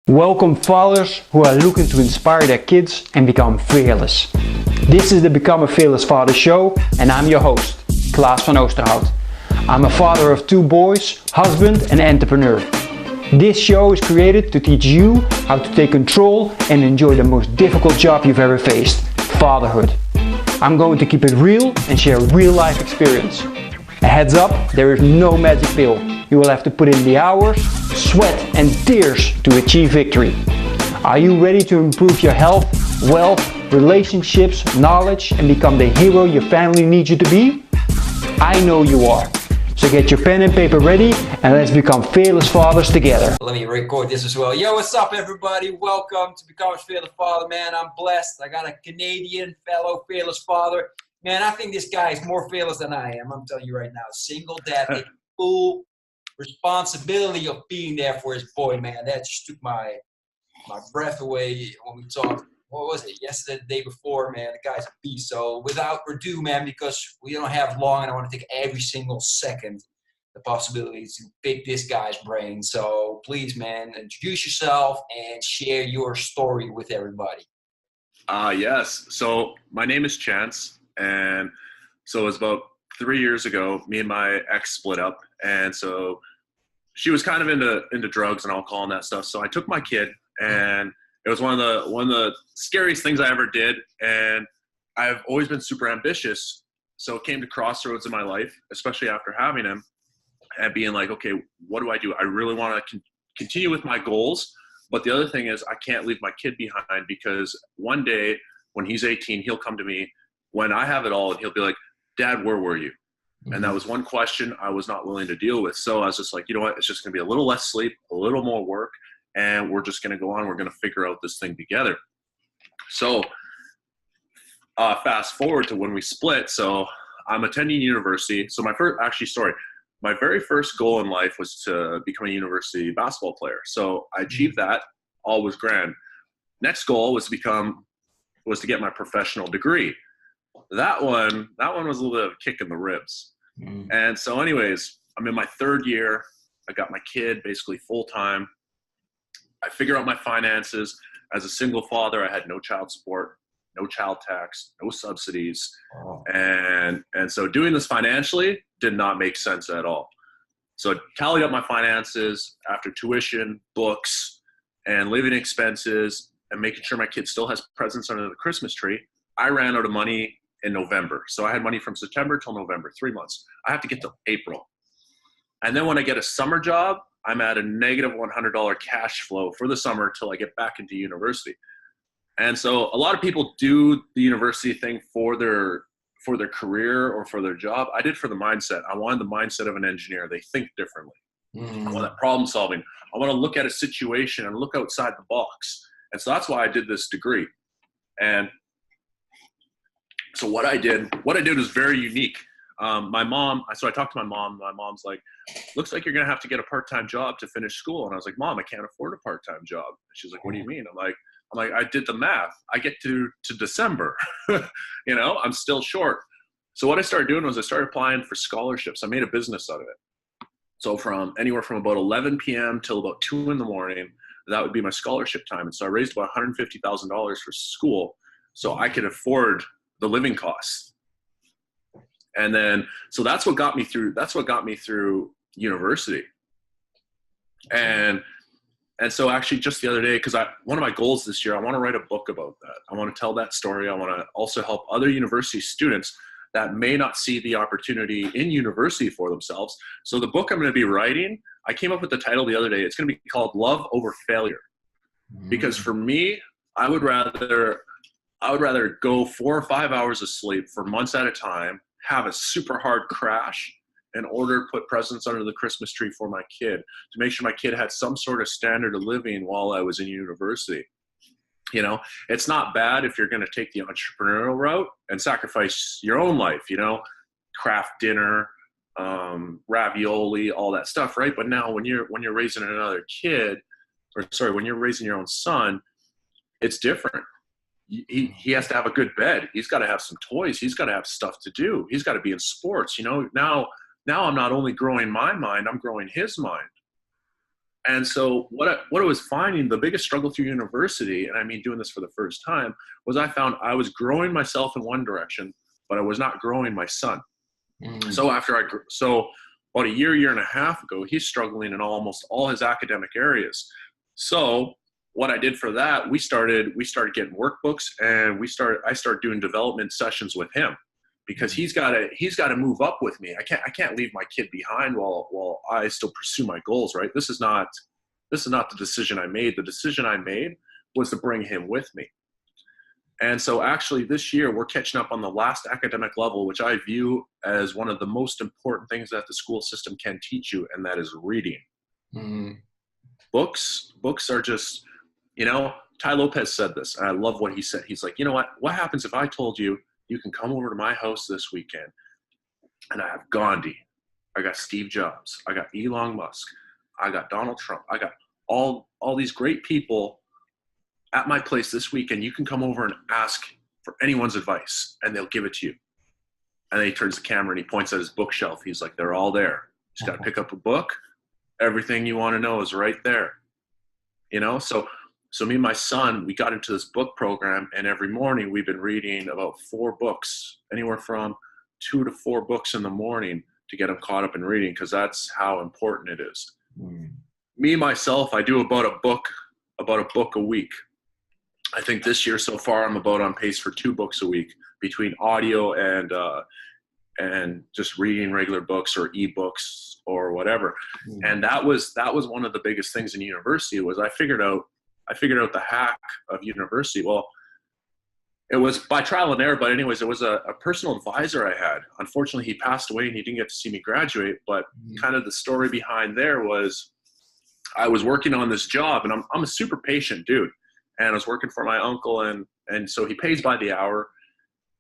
Welcome fathers who are looking to inspire their kids and become fearless. This is the Become a Fearless Father show and I'm your host, Klaas van Oosterhout. I'm a father of 2 boys, husband and entrepreneur. This show is created to teach you how to take control and enjoy the most difficult job you've ever faced, fatherhood. I'm going to keep it real and share real life experience. A heads up, there is no magic pill. You will have to put in the hours, sweat and tears to achieve victory. Are you ready to improve your health, wealth, relationships, knowledge and become the hero your family needs you to be? I know you are. So get your pen and paper ready and let's become fearless fathers together. Let me record this as well. Yo, what's up everybody? Welcome to Become a Fearless Father. Man, I'm blessed. I got a Canadian fellow fearless father. Man, I think this guy is more fearless than I am. I'm telling you right now. Single dad, taking full responsibility of being there for his boy, man. That just took my breath away when we talked. What was it? Yesterday, the day before, man. The guy's a beast. So without ado, man, because we don't have long and I want to take every single second the possibility to pick this guy's brain. So please, man, introduce yourself and share your story with everybody. Yes. So my name is Chanse. And so it was about 3 years ago, me and my ex split up. And so she was kind of into drugs and alcohol and that stuff. So I took my kid and it was one of the scariest things I ever did. And I've always been super ambitious. So it came to crossroads in my life, especially after having him and being like, okay, what do? I really want to continue with my goals. But the other thing is I can't leave my kid behind because one day when he's 18, he'll come to me when I have it all and he'll be like, Dad, where were you? And that was one question I was not willing to deal with. So I was just like, you know what? It's just going to be a little less sleep, a little more work, and we're just going to go on. We're going to figure out this thing together. So fast forward to when we split. So I'm attending university. So my very first goal in life was to become a university basketball player. So I achieved that. All was grand. Next goal was to get my professional degree. That one was a little bit of a kick in the ribs. And so anyways, I'm in my 3rd year. I got my kid basically full time. I figure out my finances. As a single father, I had no child support, no child tax, no subsidies. Oh. And so doing this financially did not make sense at all. So I tallied up my finances after tuition, books, and living expenses, and making sure my kid still has presents under the Christmas tree. I ran out of money in November. So I had money from September till November, 3 months. I have to get to April. And then when I get a summer job, I'm at a negative $100 cash flow for the summer till I get back into university. And so a lot of people do the university thing for their career or for their job. I did for the mindset. I wanted the mindset of an engineer. They think differently. I want that problem solving. I want to look at a situation and look outside the box. And so that's why I did this degree. And so what I did was very unique. So I talked to my mom. My mom's like, looks like you're going to have to get a part-time job to finish school. And I was like, Mom, I can't afford a part-time job. And she's like, what do you mean? I'm like, I did the math. I get to December, I'm still short. So what I started doing was I started applying for scholarships. I made a business out of it. So from anywhere from about 11 p.m. till about 2 in the morning, that would be my scholarship time. And so I raised about $150,000 for school so I could afford the living costs. And then, so that's what got me through university. And so actually just the other day, because one of my goals this year, I want to write a book about that. I want to tell that story. I want to also help other university students that may not see the opportunity in university for themselves. So the book I'm going to be writing, I came up with the title the other day. It's going to be called Love Over Failure. Because for me, I would rather go 4 or 5 hours of sleep for months at a time, have a super hard crash in order to put presents under the Christmas tree for my kid, to make sure my kid had some sort of standard of living while I was in university. It's not bad if you're going to take the entrepreneurial route and sacrifice your own life, craft dinner, ravioli, all that stuff, right? But now when you're raising when you're raising your own son, it's different. He has to have a good bed. He's got to have some toys. He's got to have stuff to do. He's got to be in sports. Now I'm not only growing my mind, I'm growing his mind. And so what I was finding, the biggest struggle through university, and I mean doing this for the first time, was I found I was growing myself in one direction, but I was not growing my son. So so about a year and a half ago, he's struggling in almost all his academic areas. So what I did for that, we started getting workbooks, and I started doing development sessions with him, because he's got to move up with me. I can't leave my kid behind while I still pursue my goals, right? This is not the decision I made. The decision I made was to bring him with me. And so actually this year we're catching up on the last academic level, which I view as one of the most important things that the school system can teach you, and that is reading. Mm-hmm. Books are just, Ty Lopez said this, and I love what he said. He's like, what happens if I told you can come over to my house this weekend, and I have Gandhi, I got Steve Jobs, I got Elon Musk, I got Donald Trump, I got all these great people at my place this weekend. You can come over and ask for anyone's advice, and they'll give it to you. And then he turns the camera and he points at his bookshelf. He's like, they're all there. You just got to pick up a book. Everything you want to know is right there. So me and my son, we got into this book program, and every morning we've been reading about 4 books, anywhere from 2 to 4 books in the morning, to get him caught up in reading, because that's how important it is. Me, myself, I do about a book a week. I think this year so far I'm about on pace for 2 books a week, between audio and just reading regular books or ebooks or whatever. And that was one of the biggest things in university, was I figured out the hack of university. Well, it was by trial and error, but anyways, it was a personal advisor I had. Unfortunately, he passed away and he didn't get to see me graduate, but kind of the story behind there was, I was working on this job, and I'm a super patient dude, and I was working for my uncle, and so he pays by the hour.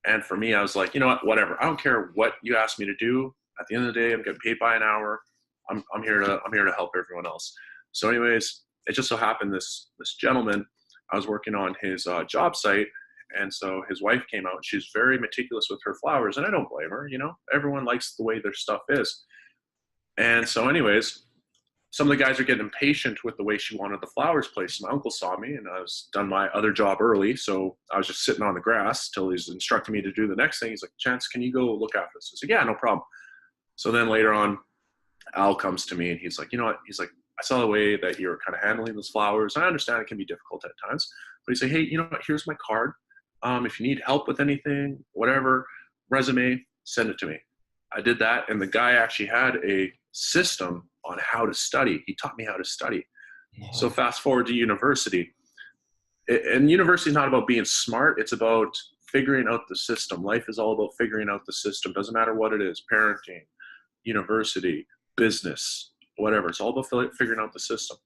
And for me, I was like, you know what, whatever. I don't care what you ask me to do. At the end of the day, I'm getting paid by an hour. I'm here to help everyone else. So anyways, it just so happened this gentleman, I was working on his job site, and so his wife came out. She's very meticulous with her flowers, and I don't blame her. Everyone likes the way their stuff is. And so anyways, some of the guys are getting impatient with the way she wanted the flowers placed. My uncle saw me, and I was done my other job early, so I was just sitting on the grass till he's instructing me to do the next thing. He's like, Chance, can you go look after this? I said, yeah, no problem. So then later on, Al comes to me, and he's like, you know what? He's like, I saw the way that you're kind of handling those flowers. I understand it can be difficult at times, but he's like, hey, you know what? Here's my card. If you need help with anything, whatever, resume, send it to me. I did that, and the guy actually had a system on how to study. He taught me how to study. Yeah. So fast forward to university. And university is not about being smart. It's about figuring out the system. Life is all about figuring out the system. Doesn't matter what it is, parenting, university, business, whatever. It's all about figuring out the system.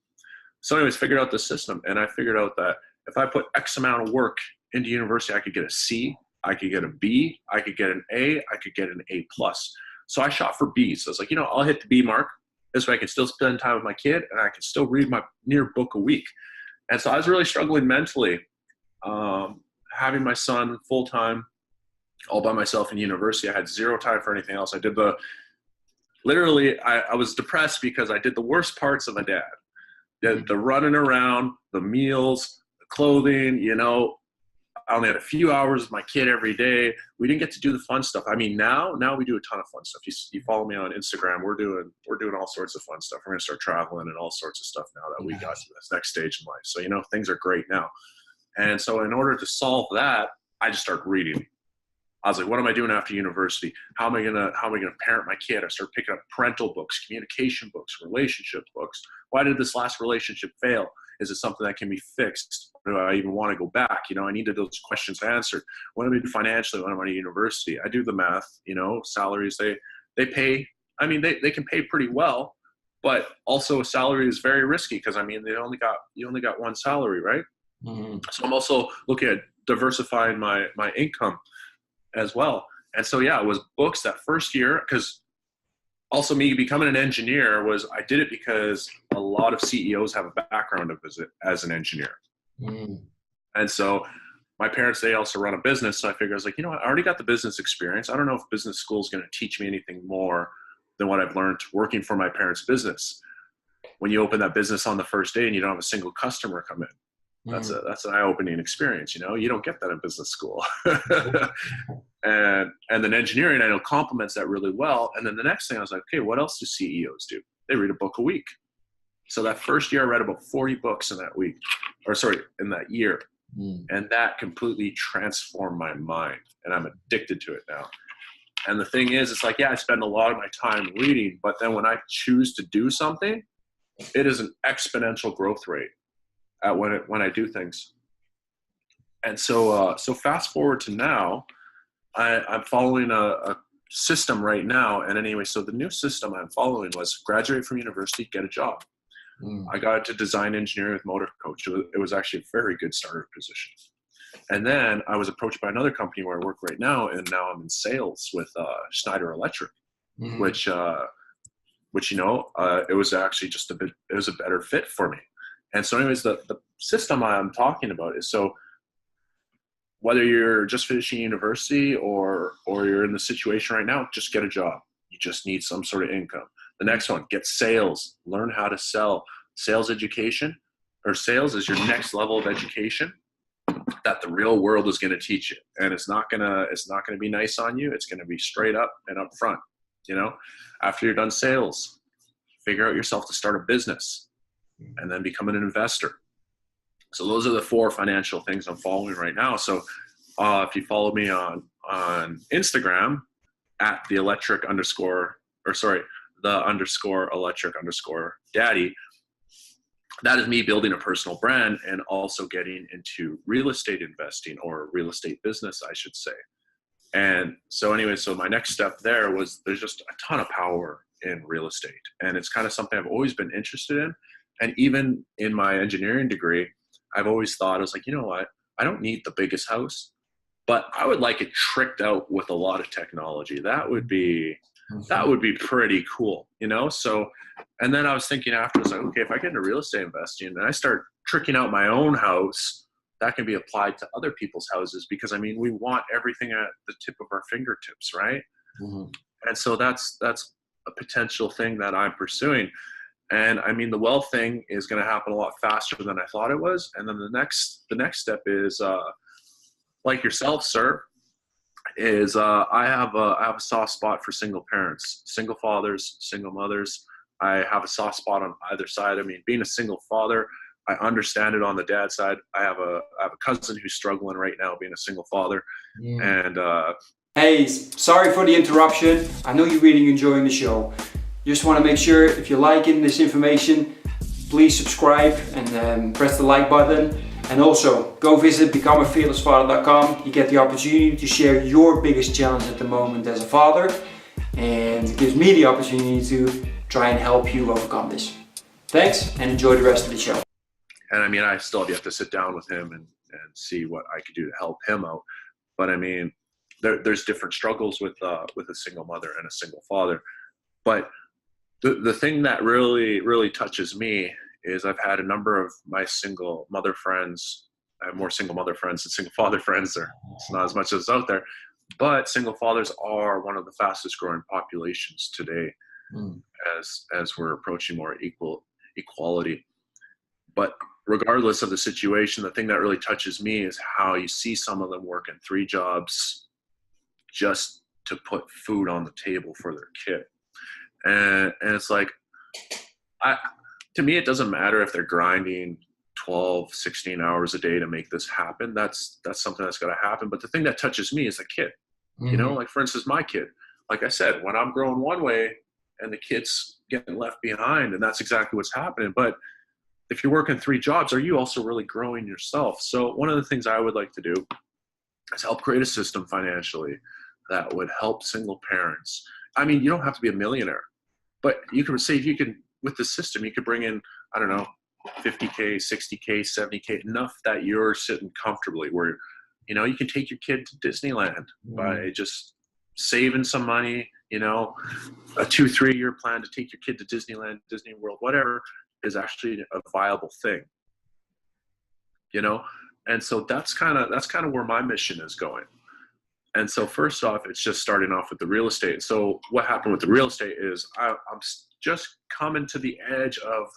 So anyways, figured out the system. And I figured out that if I put X amount of work into university, I could get a C, I could get a B, I could get an A, I could get an A+. So I shot for B's. I was like, I'll hit the B mark. This way I can still spend time with my kid, and I can still read my near book a week. And so I was really struggling mentally, having my son full-time, all by myself in university. I had 0 time for anything else. I was depressed because I did the worst parts of a dad. The running around, the meals, the clothing, I only had a few hours with my kid every day. We didn't get to do the fun stuff. I mean, now we do a ton of fun stuff. You follow me on Instagram. We're doing all sorts of fun stuff. We're going to start traveling and all sorts of stuff now that we got to this next stage in life. So, things are great now. And so in order to solve that, I just started reading. I was like, what am I doing after university? How am I gonna parent my kid? I started picking up parental books, communication books, relationship books. Why did this last relationship fail? Is it something that can be fixed? Or do I even want to go back? I needed those questions answered. What do I do financially when I'm at university? I do the math, salaries, they pay. I mean, they can pay pretty well, but also a salary is very risky because, you only got one salary, right? Mm-hmm. So I'm also looking at diversifying my income as well. And so, yeah, it was books that first year, because also me becoming an engineer I did it because a lot of CEOs have a background as an engineer. Mm. And so my parents, they also run a business. So I figured, I was like, I already got the business experience. I don't know if business school is going to teach me anything more than what I've learned working for my parents' business. when you open that business on the first day and you don't have a single customer come in. That's an eye-opening experience. You don't get that in business school. and then engineering, I know, complements that really well. And then the next thing I was like, okay, what else do CEOs do? They read a book a week. So that first year I read about 40 books in that year. And that completely transformed my mind, and I'm addicted to it now. And the thing is, it's like, yeah, I spend a lot of my time reading, but then when I choose to do something, it is an exponential growth rate when I do things. And so fast forward to now, I'm following a system right now. And anyway, so the new system I'm following was graduate from university, get a job. I got into design engineering with Motor Coach. It was actually a very good starter position. And then I was approached by another company where I work right now, and now I'm in sales with Schneider Electric, which it was actually it was a better fit for me. And so anyways, the system I'm talking about is, so whether you're just finishing university or you're in the situation right now, just get a job. You just need some sort of income. The next one, get sales, learn how to sell. Sales education, or sales is your next level of education that the real world is going to teach you. And it's not going to be nice on you. It's going to be straight up and up front. After you're done sales, figure out yourself to start a business and then become an investor. So those are the 4 financial things I'm following right now. So if you follow me on Instagram at the _electric_daddy, that is me building a personal brand and also getting into real estate investing, or real estate business, I should say. And so anyway, so my next step there was, there's just a ton of power in real estate. And it's kind of something I've always been interested in. And even in my engineering degree, I've always thought, I was like, you know what? I don't need the biggest house, but I would like it tricked out with a lot of technology. That would be pretty cool, So, and then I was thinking after, I was like, okay, if I get into real estate investing and I start tricking out my own house, that can be applied to other people's houses, because we want everything at the tip of our fingertips, right? And so that's a potential thing that I'm pursuing. And the wealth thing is going to happen a lot faster than I thought it was. And then the next step is, like yourself, sir, is I have a soft spot for single parents, single fathers, single mothers. I have a soft spot on either side. Being a single father, I understand it on the dad side. I have a cousin who's struggling right now being a single father. And hey, sorry for the interruption. I know you're really enjoying the show. Just want to make sure, if you're liking this information, please subscribe and press the like button. And also, go visit becomeafearlessfather.com. You get the opportunity to share your biggest challenge at the moment as a father, and it gives me the opportunity to try and help you overcome this. Thanks, and enjoy the rest of the show. And I still have yet to sit down with him and see what I could do to help him out. But there's different struggles with a single mother and a single father. But the thing that really, really touches me is I've had a number of my single mother friends. I have more single mother friends than single father friends. It's not as much as out there, but single fathers are one of the fastest growing populations today, as we're approaching more equality. But regardless of the situation, the thing that really touches me is how you see some of them working 3 jobs just to put food on the table for their kid. And it's like, to me, it doesn't matter if they're grinding 12, 16 hours a day to make this happen. That's something that's got to happen. But the thing that touches me is the kid. Like, for instance, my kid, like I said, when I'm growing one way and the kid's getting left behind, and that's exactly what's happening. But if you're working 3 jobs, are you also really growing yourself? So one of the things I would like to do is help create a system financially that would help single parents. You don't have to be a millionaire, but you can say, if you can, with the system, you could bring in, I don't know, 50K, 60K, 70K, enough that you're sitting comfortably where, you can take your kid to Disneyland by just saving some money, a 2-3 year plan to take your kid to Disneyland, Disney World, whatever, is actually a viable thing, And so that's kind of where my mission is going. And so first off, it's just starting off with the real estate. So what happened with the real estate is I'm just coming to the edge of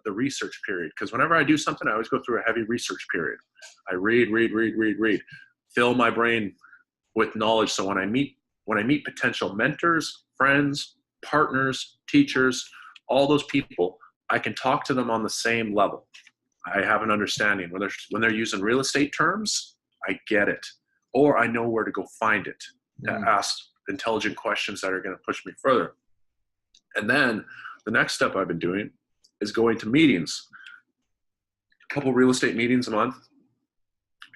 the research period. Because whenever I do something, I always go through a heavy research period. I read, fill my brain with knowledge. So when I meet potential mentors, friends, partners, teachers, all those people, I can talk to them on the same level. I have an understanding. When they're using real estate terms, I get it. Or I know where to go find it to ask intelligent questions that are going to push me further. And then the next step I've been doing is going to meetings, a couple real estate meetings a month,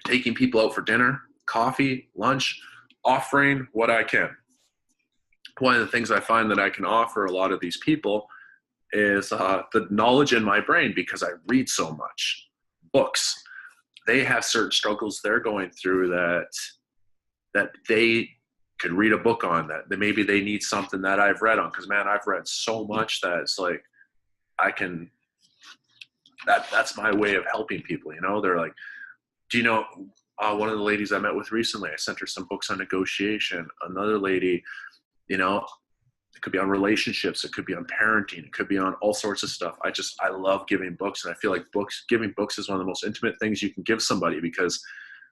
taking people out for dinner, coffee, lunch, offering what I can. One of the things I find that I can offer a lot of these people is the knowledge in my brain, because I read so much books. They have certain struggles they're going through that they could read a book on, that maybe they need something that I've read on. Because man, I've read so much that it's like that's my way of helping people. You know, they're like, do you know, one of the ladies I met with recently, I sent her some books on negotiation. Another lady, you know, it could be on relationships, it could be on parenting, it could be on all sorts of stuff. I love giving books, and I feel like giving books is one of the most intimate things you can give somebody, because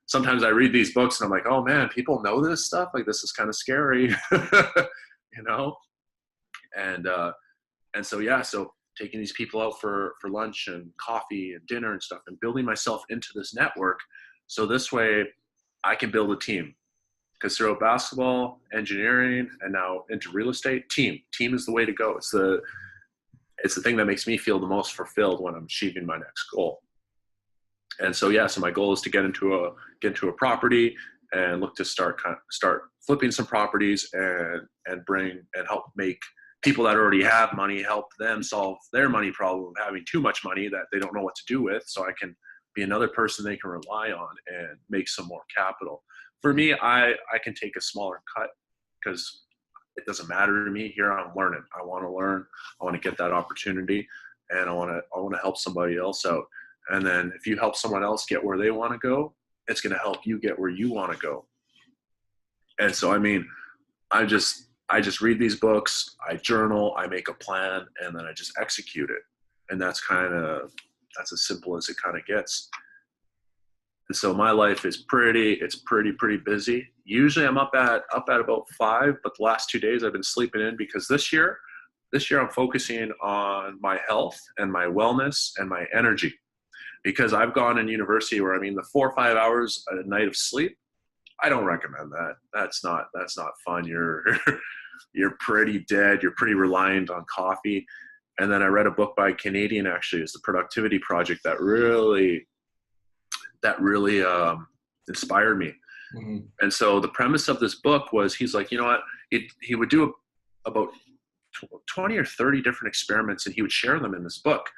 sometimes I read these books and I'm like, oh man, people know this stuff? Like, this is kind of scary, you know? And so, yeah, so taking these people out for lunch and coffee and dinner and stuff, and building myself into this network. So this way I can build a team. Because throughout basketball, engineering, and now into real estate, team is the way to go. It's the thing that makes me feel the most fulfilled when I'm achieving my next goal. And so, yeah, so my goal is to get into a property and look to start flipping some properties and help make people that already have money, help them solve their money problem of having too much money that they don't know what to do with, so I can be another person they can rely on and make some more capital. For me, I can take a smaller cut because it doesn't matter to me. Here I'm learning. I want to learn. I want to get that opportunity, and I want to help somebody else out. And then if you help someone else get where they want to go, it's going to help you get where you want to go. And so, I mean, I just read these books, I journal, I make a plan, and then I just execute it. And that's as simple as it kind of gets. And so my life is pretty busy. Usually I'm up at about 5, but the last 2 days I've been sleeping in, because this year I'm focusing on my health and my wellness and my energy. Because I've gone in university where, I mean, the 4 or 5 hours a night of sleep, I don't recommend that. That's not fun. You're pretty dead. You're pretty reliant on coffee. And then I read a book by a Canadian, actually, it's the Productivity Project, that really inspired me. Mm-hmm. And so the premise of this book was, he's like, you know what, he would do about 20 or 30 different experiments, and he would share them in this book.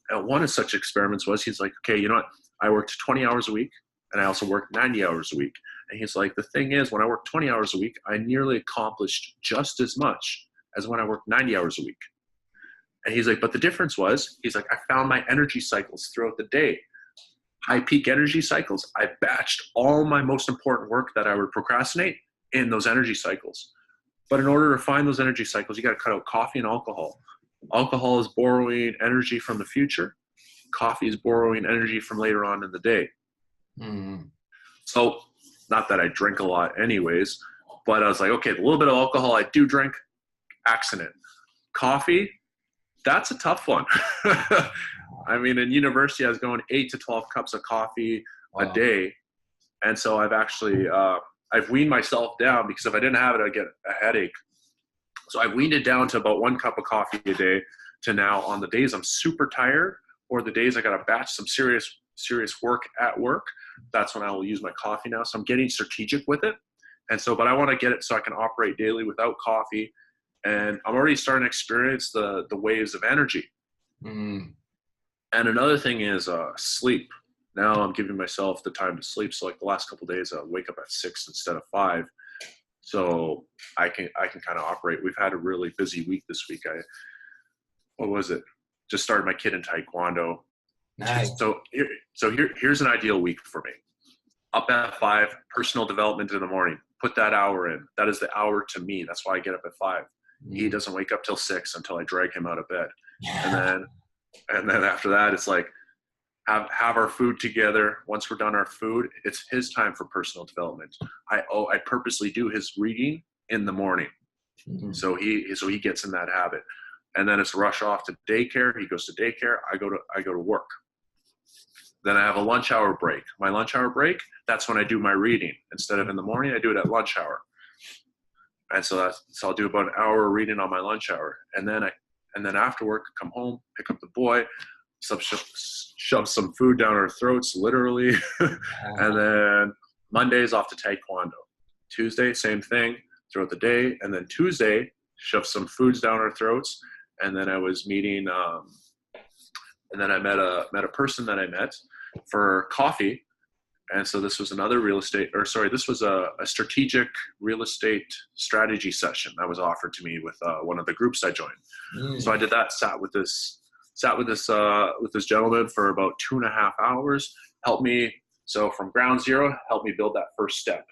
And one of such experiments was, he's like, okay, you know what, I worked 20 hours a week, and I also worked 90 hours a week. And he's like, the thing is, when I worked 20 hours a week, I nearly accomplished just as much as when I worked 90 hours a week. And he's like, but the difference was, he's like, I found my energy cycles throughout the day. High peak energy cycles, I batched all my most important work that I would procrastinate in those energy cycles. But in order to find those energy cycles, you got to cut out coffee and alcohol. Alcohol is borrowing energy from the future. Coffee is borrowing energy from later on in the day. Mm-hmm. So, not that I drink a lot anyways, but I was like, okay, the little bit of alcohol I do drink, accident. Coffee, that's a tough one. I mean, in university, I was going 8 to 12 cups of coffee a day. And so I've actually, I've weaned myself down, because if I didn't have it, I'd get a headache. So I've weaned it down to about 1 cup of coffee a day, to now, on the days I'm super tired, or the days I got to batch some serious work at work, that's when I will use my coffee now. So I'm getting strategic with it. And so, but I want to get it so I can operate daily without coffee. And I'm already starting to experience the waves of energy. Mm. And another thing is sleep. Now I'm giving myself the time to sleep. So like the last couple of days, I'll wake up at 6 instead of 5. So I can kind of operate. We've had a really busy week this week. Just started my kid in Taekwondo. Nice. So here's an ideal week for me. Up at 5, personal development in the morning. put that hour in. That is the hour to me. That's why I get up at 5. He doesn't wake up till 6 until I drag him out of bed. And then after that, it's like, have our food together. Once we're done our food, it's his time for personal development. I purposely do his reading in the morning. So he gets in that habit. And then it's rush off to daycare. He goes to daycare. I go to work. Then I have a lunch hour break. My lunch hour break, that's when I do my reading. Instead of in the morning, I do it at lunch hour. And so I'll do about an hour of reading on my lunch hour. And then after work, come home, pick up the boy, shove some food down our throats, literally. And then Monday's off to taekwondo. Tuesday, same thing throughout the day. And then Tuesday, shove some foods down our throats. And then I was meeting, and then I met a person that I met for coffee. And so this was this was a strategic real estate strategy session that was offered to me with one of the groups I joined. So I did that, sat with this gentleman for about 2.5 hours, helped me. So from ground zero, helped me build that first step.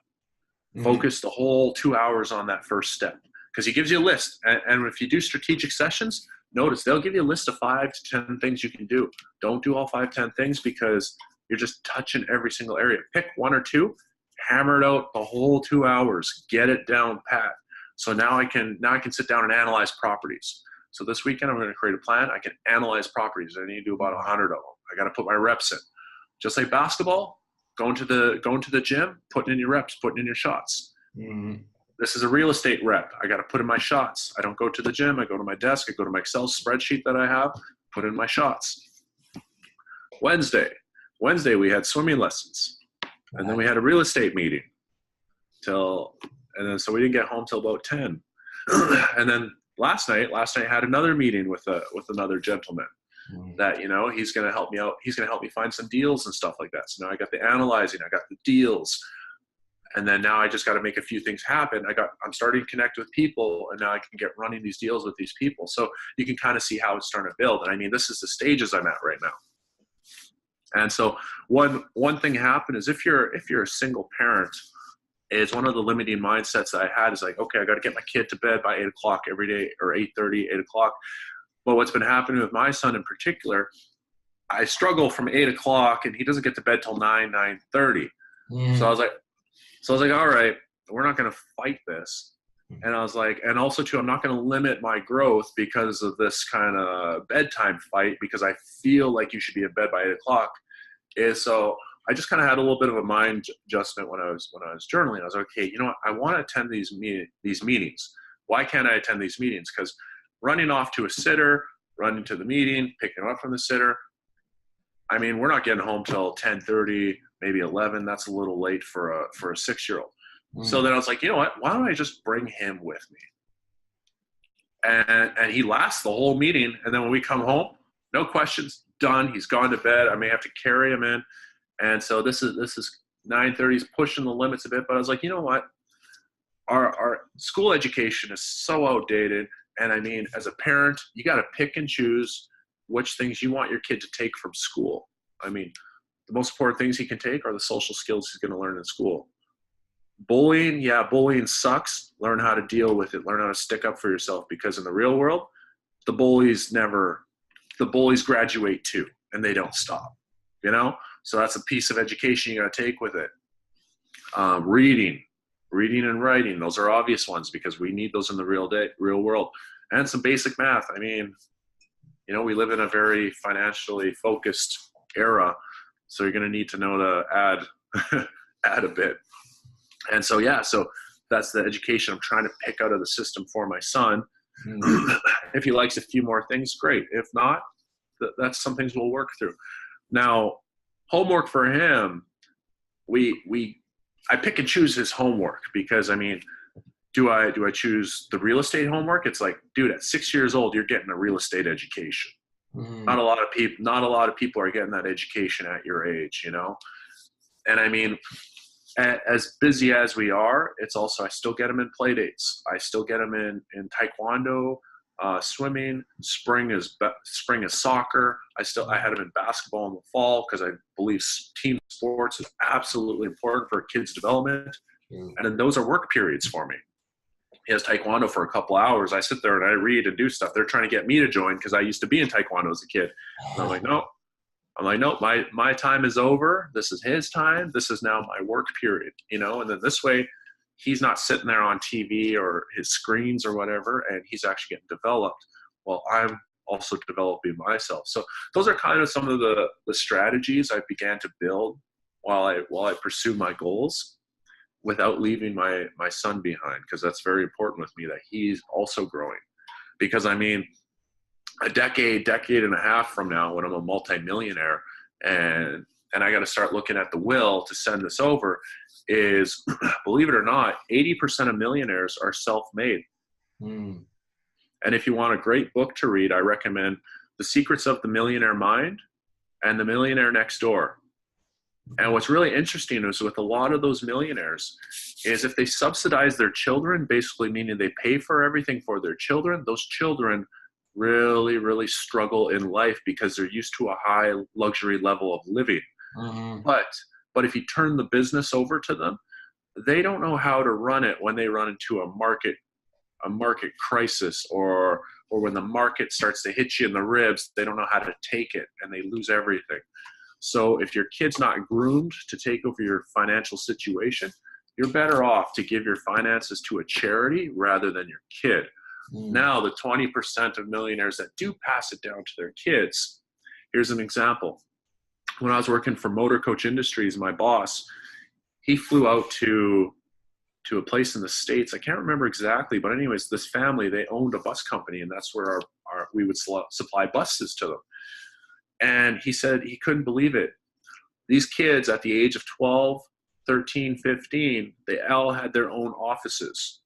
Focus the whole 2 hours on that first step. Because he gives you a list. And if you do strategic sessions, notice they'll give you a list of 5 to 10 things you can do. Don't do all 5, 10 things because you're just touching every single area. Pick 1 or 2, hammer it out the whole 2 hours, get it down pat. So now I can sit down and analyze properties. So this weekend I'm going to create a plan. I can analyze properties. I need to do about 100 of them. I got to put my reps in. Just like basketball, going to the gym, putting in your reps, putting in your shots. This is a real estate rep. I got to put in my shots. I don't go to the gym. I go to my desk. I go to my Excel spreadsheet that I have, put in my shots. Wednesday we had swimming lessons. And then we had a real estate meeting so we didn't get home till about 10. And then last night I had another meeting with another gentleman that, he's going to help me out. He's going to help me find some deals and stuff like that. So now I got the analyzing, I got the deals. And then now I just got to make a few things happen. I'm starting to connect with people, and now I can get running these deals with these people. So you can kind of see how it's starting to build. And I mean, this is the stages I'm at right now. And so one thing happened is if you're a single parent, is one of the limiting mindsets that I had is like, okay, I got to get my kid to bed by 8 o'clock every day, or 8:30, 8 o'clock. But what's been happening with my son in particular, I struggle from 8 o'clock and he doesn't get to bed till 9:30. So I was like, all right, we're not going to fight this. And I was like, and also too, I'm not going to limit my growth because of this kind of bedtime fight, because I feel like you should be in bed by 8 o'clock. So I just kind of had a little bit of a mind adjustment when I was journaling. I was like, okay, you know what? I want to attend these meetings. Why can't I attend these meetings? Because running off to a sitter, running to the meeting, picking up from the sitter, I mean, we're not getting home till 10:30, maybe 11. That's a little late for a 6-year-old. So then I was like, you know what? Why don't I just bring him with me? And he lasts the whole meeting. And then when we come home, no questions, done. He's gone to bed. I may have to carry him in. And so this is 9:30 is pushing the limits a bit. But I was like, you know what? Our school education is so outdated. And I mean, as a parent, you got to pick and choose which things you want your kid to take from school. I mean, the most important things he can take are the social skills he's going to learn in school. Bullying sucks. Learn how to deal with it. Learn how to stick up for yourself, because in the real world, the bullies graduate too, and they don't stop, So that's a piece of education you got to take with it. Reading and writing. Those are obvious ones because we need those in the real world. And some basic math. I mean, we live in a very financially focused era, so you're going to need to know to add a bit. And so, so that's the education I'm trying to pick out of the system for my son. If he likes a few more things, great. If not, that's some things we'll work through. Now, homework for him, I pick and choose his homework because, I mean, do I choose the real estate homework? It's like, dude, at 6 years old, you're getting a real estate education. Not a lot of people are getting that education at your age, And I mean, as busy as we are, it's also, I still get them in play dates. I still get them in taekwondo, swimming. Spring is soccer. I had them in basketball in the fall because I believe team sports is absolutely important for a kid's development. Mm. And then those are work periods for me. He has Taekwondo for a couple hours. I sit there and I read and do stuff. They're trying to get me to join because I used to be in Taekwondo as a kid. And I'm like, no. My time is over. This is his time. This is now my work period, and then this way he's not sitting there on TV or his screens or whatever, and he's actually getting developed while I'm also developing myself. So those are kind of some of the strategies I began to build while I pursue my goals without leaving my son behind, because that's very important with me that he's also growing. Because I mean, a decade and a half from now, when I'm a multimillionaire and I got to start looking at the will to send this over, is, believe it or not, 80% of millionaires are self-made. Mm. And if you want a great book to read, I recommend The Secrets of the Millionaire Mind and The Millionaire Next Door. And what's really interesting is with a lot of those millionaires is if they subsidize their children, basically meaning they pay for everything for their children, those children really, really struggle in life because they're used to a high luxury level of living. Mm-hmm. But if you turn the business over to them, they don't know how to run it when they run into a market crisis, or when the market starts to hit you in the ribs. They don't know how to take it and they lose everything. So if your kid's not groomed to take over your financial situation, you're better off to give your finances to a charity rather than your kid. Mm. Now, the 20% of millionaires that do pass it down to their kids, here's an example. When I was working for Motor Coach Industries, my boss, he flew out to a place in the States. I can't remember exactly, but anyways, this family, they owned a bus company, and that's where we would supply buses to them. And he said he couldn't believe it. These kids at the age of 12, 13, 15, they all had their own offices.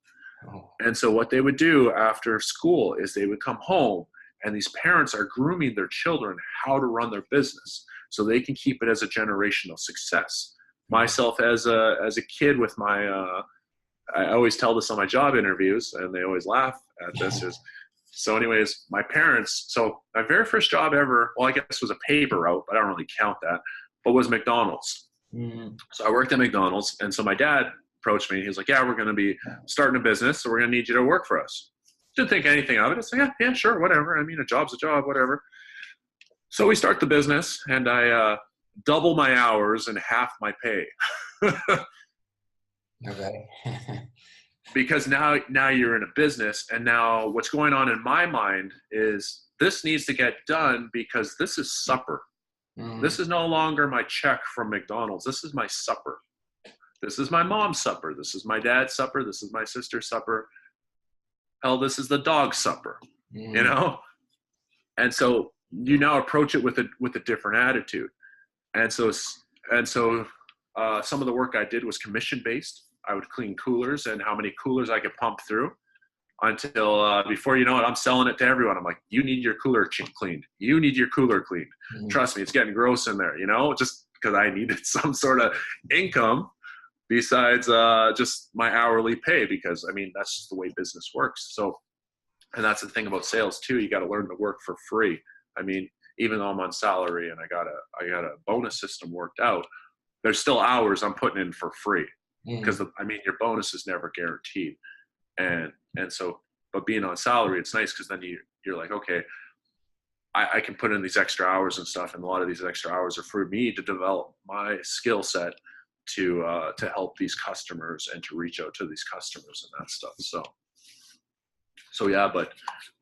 Oh. And so what they would do after school is they would come home, and these parents are grooming their children how to run their business so they can keep it as a generational success. Myself as a kid with my, I always tell this on my job interviews, and they always laugh at this, is, so anyways, my parents, so my very first job ever, well, I guess was a paper route, but I don't really count that, but was McDonald's. Mm-hmm. So I worked at McDonald's, and so my dad approached me. He was like, yeah, we're going to be starting a business, so we're going to need you to work for us. Didn't think anything of it. I said, yeah, sure, whatever. I mean, a job's a job, whatever. So we start the business, and I double my hours and half my pay. Okay. Because now you're in a business, and now what's going on in my mind is this needs to get done because this is supper. Mm. This is no longer my check from McDonald's. This is my supper. This is my mom's supper. This is my dad's supper. This is my sister's supper. Hell, this is the dog's supper, And so you now approach it with a different attitude. And so some of the work I did was commission based. I would clean coolers and how many coolers I could pump through until before you know it, I'm selling it to everyone. I'm like, you need your cooler cleaned. You need your cooler cleaned. Mm-hmm. Trust me, it's getting gross in there, just because I needed some sort of income besides just my hourly pay, because I mean, that's just the way business works. So, and that's the thing about sales too. You got to learn to work for free. I mean, even though I'm on salary and I got a bonus system worked out, there's still hours I'm putting in for free. Because your bonus is never guaranteed, and so, but being on salary, it's nice because then you're like, okay, I can put in these extra hours and stuff, and a lot of these extra hours are for me to develop my skill set to help these customers and to reach out to these customers and that stuff. So yeah, but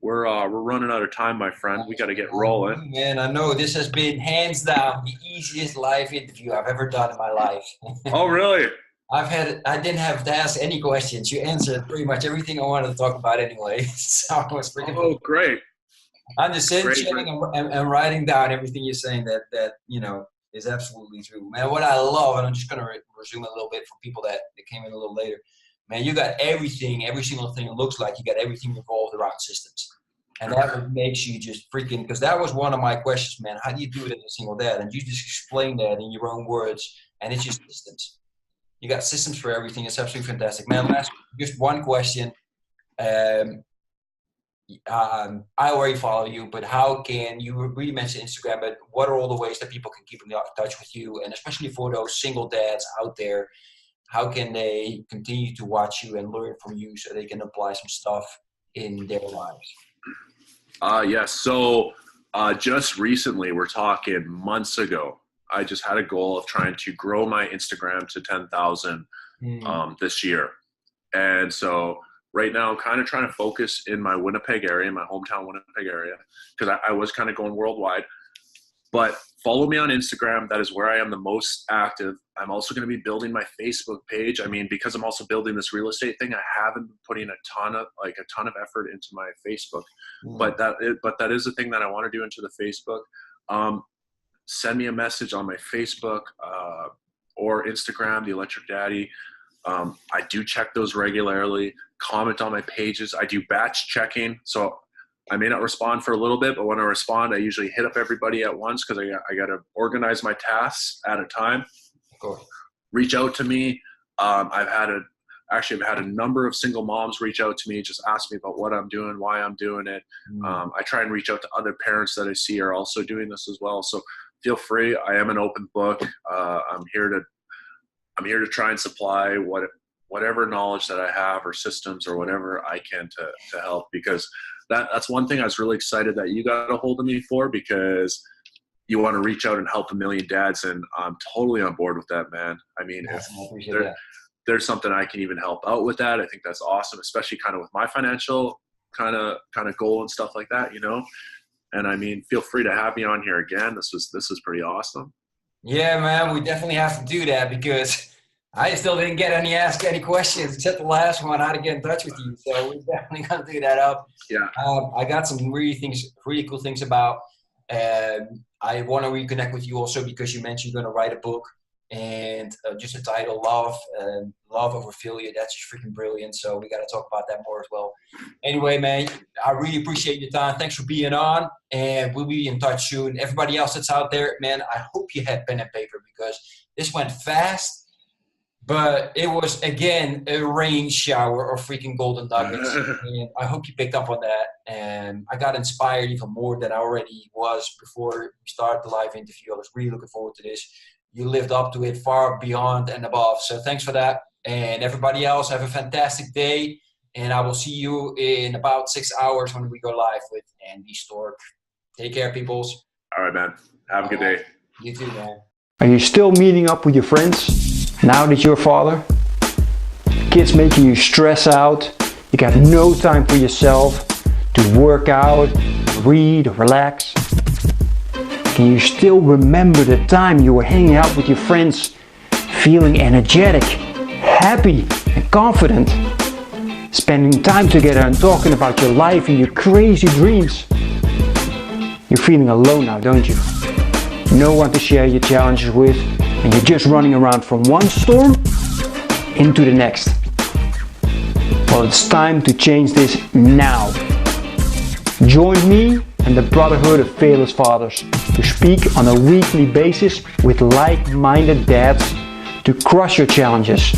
we're running out of time, my friend. We got to get rolling. Man, I know this has been hands down the easiest live interview I've ever done in my life. Oh, really? I didn't have to ask any questions. You answered pretty much everything I wanted to talk about anyway. So I was freaking. Oh, great! I'm just chilling and writing down everything you're saying that is absolutely true, man. What I love, and I'm just gonna resume a little bit for people that came in a little later. Man, you got everything, every single thing. It looks like you got everything revolved around systems, and that makes you just freaking. Because that was one of my questions, man. How do you do it as a single dad? And you just explain that in your own words, and it's just systems. You got systems for everything. It's absolutely fantastic. Man, last, just one question. I already follow you, but how can you really mention Instagram, but what are all the ways that people can keep in touch with you? And especially for those single dads out there, how can they continue to watch you and learn from you so they can apply some stuff in their lives? Yes. So just recently, we're talking months ago, I just had a goal of trying to grow my Instagram to 10,000 this year. And so right now I'm kind of trying to focus in my Winnipeg area, my hometown Winnipeg area, because I was kind of going worldwide. But follow me on Instagram. That is where I am the most active. I'm also going to be building my Facebook page. I mean, because I'm also building this real estate thing, I haven't been putting a ton of effort into my Facebook. But that is a thing that I want to do into the Facebook. Send me a message on my Facebook or Instagram, the Electric Daddy. I do check those regularly. Comment on my pages. I do batch checking. So I may not respond for a little bit, but when I respond, I usually hit up everybody at once because I got to organize my tasks at a time. Of course. Reach out to me. I've had a number of single moms reach out to me, just ask me about what I'm doing, why I'm doing it. I try and reach out to other parents that I see are also doing this as well. So feel free. I am an open book. I'm here to try and supply whatever knowledge that I have or systems or whatever I can to help, because that's one thing I was really excited that you got a hold of me for, because you want to reach out and help a million dads, and I'm totally on board with that, man. I mean, if there's something I can even help out with that, I think that's awesome, especially kind of with my financial kind of goal and stuff like that, you know. And I mean, feel free to have me on here again. This is pretty awesome. Yeah, man, we definitely have to do that, because I still didn't get ask any questions except the last one, how to get in touch with you. So we're definitely gonna do that up. Yeah. I got some really cool things about. I want to reconnect with you also because you mentioned you're gonna write a book, and just the title, Love Over Failure. That's just freaking brilliant. So we got to talk about that more as well. Anyway, man, I really appreciate your time. Thanks for being on, and we'll be in touch soon. Everybody else that's out there, man, I hope you had pen and paper, because this went fast. But it was, again, a rain shower of freaking golden nuggets. And I hope you picked up on that. And I got inspired even more than I already was before we started the live interview. I was really looking forward to this. You lived up to it far beyond and above. So thanks for that. And everybody else, have a fantastic day. And I will see you in about 6 hours when we go live with Andy Stork. Take care, peoples. All right, man. Have a good day. You too, man. Are you still meeting up with your friends now that you're a father? Kids making you stress out, you got no time for yourself to work out, read, or relax. Can you still remember the time you were hanging out with your friends, feeling energetic, happy, and confident? Spending time together and talking about your life and your crazy dreams. You're feeling alone now, don't you? No one to share your challenges with, and you're just running around from one storm into the next. Well, it's time to change this now. Join me and the Brotherhood of Fearless Fathers to speak on a weekly basis with like-minded dads to crush your challenges,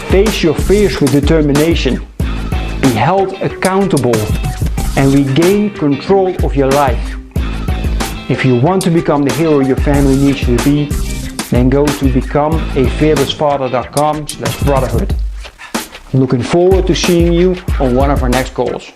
face your fears with determination, be held accountable, and regain control of your life. If you want to become the hero your family needs you to be, then go to becomeafearlessfather.com/brotherhood. I'm looking forward to seeing you on one of our next calls.